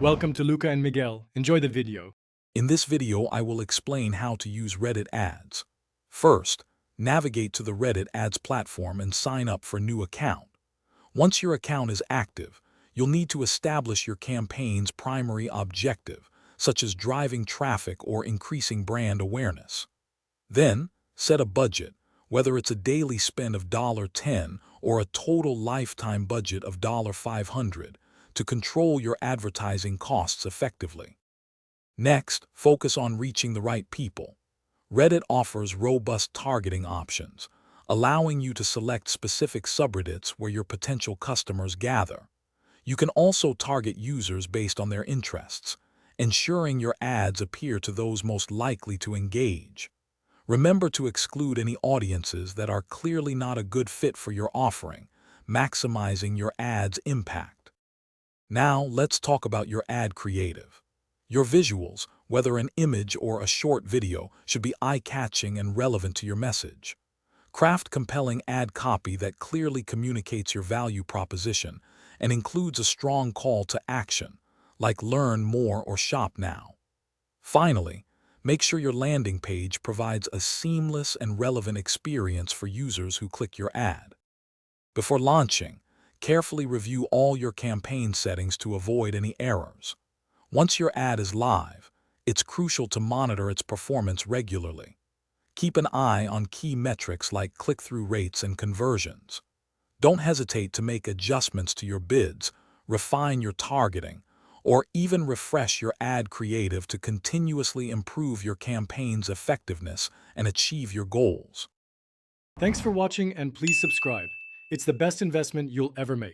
Welcome to Luca and Miguel. Enjoy the video. In this video, I will explain how to use Reddit ads. First, navigate to the Reddit ads platform and sign up for a new account. Once your account is active, you'll need to establish your campaign's primary objective, such as driving traffic or increasing brand awareness. Then, set a budget, whether it's a daily spend of $10 or a total lifetime budget of $500, to control your advertising costs effectively. Next, focus on reaching the right people. Reddit offers robust targeting options, allowing you to select specific subreddits where your potential customers gather. You can also target users based on their interests, ensuring your ads appeal to those most likely to engage. Remember to exclude any audiences that are clearly not a good fit for your offering, maximizing your ad's impact. Now, let's talk about your ad creative. Your visuals, whether an image or a short video, should be eye-catching and relevant to your message. Craft compelling ad copy that clearly communicates your value proposition and includes a strong call to action, like learn more or shop now. Finally, make sure your landing page provides a seamless and relevant experience for users who click your ad. Before launching, carefully review all your campaign settings to avoid any errors. Once your ad is live, it's crucial to monitor its performance regularly. Keep an eye on key metrics like click-through rates and conversions. Don't hesitate to make adjustments to your bids, refine your targeting, or even refresh your ad creative to continuously improve your campaign's effectiveness and achieve your goals. Thanks for watching and please subscribe. It's the best investment you'll ever make.